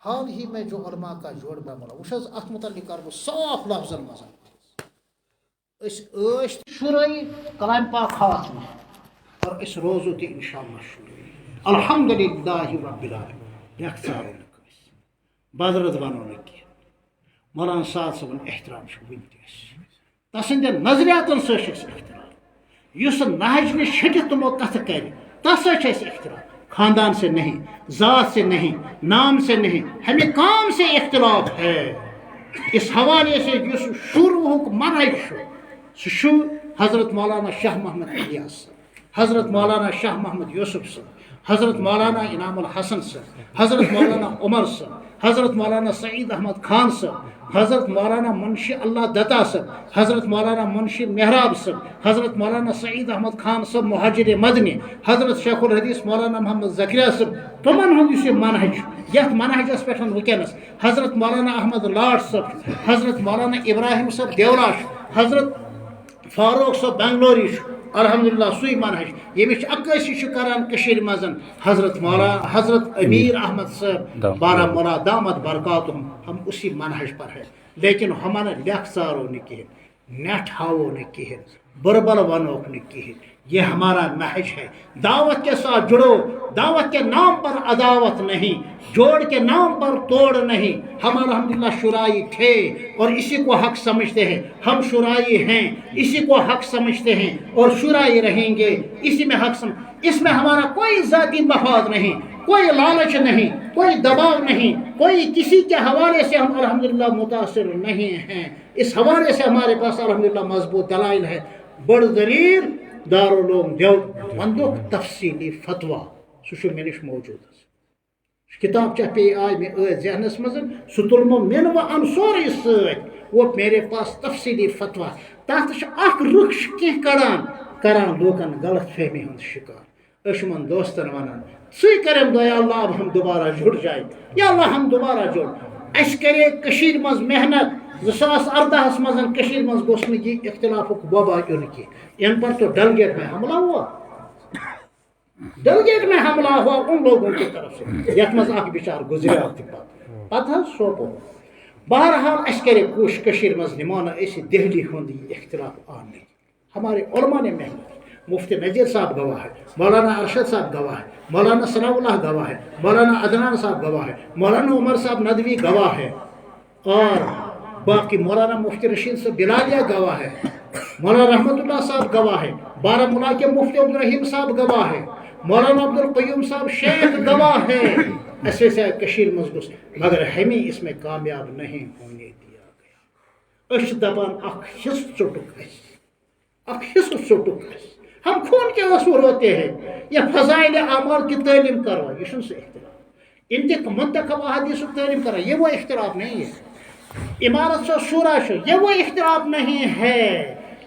حال ہی میں جو علماء کا جوڑ میں بولا وش ات متعلق کر صاف لفظن مزہ شرائی کلام پاک ہاتھ میں اور اس روزو تھی انشاءاللہ شروع الحمدللہ رب العالمین یکسار بدرد بنو نکی مولانا سعد صاحب احترام ونتس تسند نظریاتن س احترام اس نہج نے شٹت تمو کت کر تس احترام خاندان سے نہیں ذات سے نہیں نام سے نہیں ہمیں کام سے اختلاف ہے اس حوالے سے جو شروع منہج سو حضرت مولانا شاہ محمد الیاس حضرت مولانا شاہ محمد یوسف صاحب حضرت مولانا انعام الحسن صاحب حضرت مولانا عمر صاحب حضرت مولانا سعید احمد خان صاحب حضرت مولانا منشی اللہ دتا صاحب حضرت مولانا منشی محراب صاحب حضرت مولانا سعید احمد خان صاحب مہاجر مدنی حضرت شیخ الحدیث مولانا محمد زکریا صاحب تمن ہند یہ منہج یت منہجس پہ ونکس حضرت مولانا احمد لاٹ صاحب حضرت مولانا ابراہیم صاحب دیولاش حضرت فاروق صاحب بنگلوری الحمدللہ سی منہج یمچ عکاسی کران کشیر مزن حضرت مولانا حضرت امیر احمد صاحب بارہمولہ دامت برکاتہم ہم اسی منہج پر ہے لیکن ہمارا لکھ سارو نہ کہین نیٹ ہاو نہ کہین بربل ونوک نہ کہین یہ ہمارا نہج ہے دعوت کے ساتھ جڑو دعوت کے نام پر عداوت نہیں جوڑ کے نام پر توڑ نہیں ہم الحمدللہ شرائی تھے اور اسی کو حق سمجھتے ہیں ہم شرائی ہیں اسی کو حق سمجھتے ہیں اور شرائی رہیں گے اسی میں حق اس میں ہمارا کوئی ذاتی مفاد نہیں کوئی لالچ نہیں کوئی دباؤ نہیں کوئی کسی کے حوالے سے ہم الحمدللہ متاثر نہیں ہیں اس حوالے سے ہمارے پاس الحمدللہ مضبوط دلائل ہے بڑ دلیل دارالعلوم دیوبند وندک تفصیلی فتویٰ سہ مےٚ موجود کتاب چاہ پہ آئی میں ذہنس مز سہ تلمو من و ان سوری ست وہ میرے پاس تفصیلی فتویٰ تک اخ رخ کی کران لوکن غلط فہمی ہند شکار اشمن دوستن ونان سی کرم دو یا اللہ اب ہم دوبارہ جڑ جائیں یا اللہ ہم دوبارہ جڑ اس کرے کشیر مز محنت 2018 مزن کشیر مز گوس نہ یہ اختلاف وبا یون کی ان پر تو ڈلگیٹ میں حملہ ہوا ڈلگیٹ میں حملہ ہوا ان لوگوں کی طرف سے یت مز اخ بچار گزریا پتہ سوپو بہرحال اس کرے کوش کشیر مز نمانا ایسی دہلی ہوندی اختلاف آنے ہمارے علماء نے محنت مفتی نذیر صاحب گواہ ہے مولانا ارشد صاحب گواہ ہے مولانا ثناء اللہ گواہ ہے مولانا عدنان صاحب گواہ ہے مولانا عمر صاحب ندوی گواہ ہے اور باقی مولانا مفتی رشید صاحب بلالیہ گواہ ہے مولانا رحمت اللہ صاحب گواہ ہے بارہمولہ کے مفتی عبدالرحیم صاحب گواہ ہے مولانا عبدالقیوم صاحب شیخ گواہ ہے ایسے سے کشیر مضبوط مگر ہمیں اس میں کامیاب نہیں ہونے دیا گیا اش دبان اخ حص چٹک اخ حص چٹک ہم خون کے آنسو روتے ہیں یہ فضائل اعمال کی تعلیم کرو یہ سے اختلاف منتخب احادیث تعلیم کرو یہ وہ اختلاف نہیں ہے عمارت سے شورا یہ وہ اختلاف نہیں ہے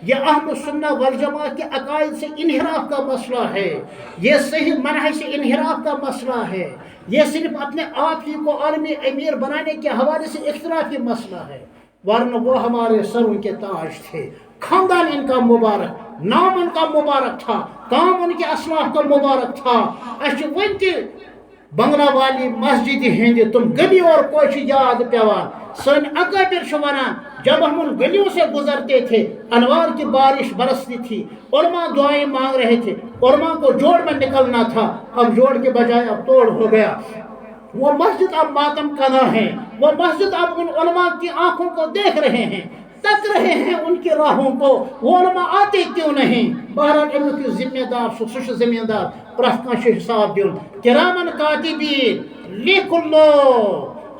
یہ اہل سنہ والجماعت کے عقائد سے انحراف کا مسئلہ ہے یہ صحیح منہج سے انحراف کا مسئلہ ہے یہ صرف اپنے آپ ہی کو عالمی امیر بنانے کے حوالے سے اختلافی مسئلہ ہے ورنہ وہ ہمارے سروں کے تاج تھے خاندان ان کا مبارک نام ان کا مبارک تھا کام ان کے اسلاف کا مبارک تھا اچھا ونتہ بنگلہ والی مسجد ہند تم گلی اور کوش یاد پیوان سن اکابر ونان جب ہم ان گلیوں سے گزرتے تھے انوار کی بارش برستی تھی علماء دعائیں مانگ رہے تھے علماء کو جوڑ میں نکلنا تھا اب جوڑ کے بجائے اب توڑ ہو گیا وہ مسجد اب ماتم کنا ہے وہ مسجد اب ان علماء کی آنکھوں کو دیکھ رہے ہیں تک رہے ہیں ان کی راہوں کو وہ علماء آتے کیوں نہیں بہرحال علم کی ذمہ دار سوش ذمہ دار پرت کانش حساب دیون کرامن کاتبین لکھ لو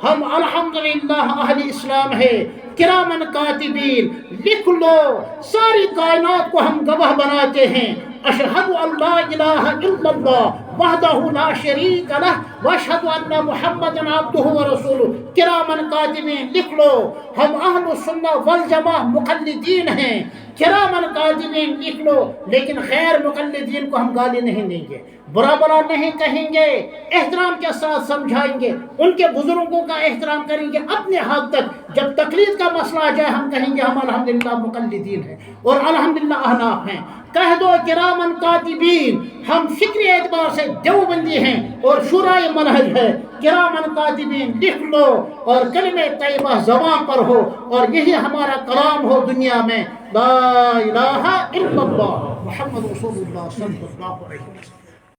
ہم الحمدللہ اہل اسلام ہے کرامن کاتبین لکھ لو ساری کائنات کو ہم گواہ بناتے ہیں اشہد ان لا الہ الا اللہ وحدہ لا شریک لہ واشہد ان محمد عبدہ ورسولہ کرامن کاتبین لکھ لو ہم اہل السنہ والجماعہ مقلدین ہیں کرامن کاتبین لکھ لو لیکن خیر مقلدین کو ہم گالی نہیں دیں گے برا بلا نہیں کہیں گے، احترام کے ساتھ سمجھائیں گے، ان کے بزرگوں کا احترام کریں گے اپنے حد تک۔ جب تقلید کا مسئلہ آ جائے ہم کہیں گے ہم الحمدللہ مقلدین ہیں اور الحمدللہ احناف ہیں۔ کہہ دو کرامن کاتبین، ہم فکری اعتبار سے دیوبندی ہیں اور شورائے منہج ہے۔ کرامن کاتبین لکھ لو اور کلمہ طیبہ زبان پر ہو اور یہی ہمارا کلام ہو دنیا میں، لا الہ الا اللہ محمد رسول اللہ صلی اللہ علیہ وسلم۔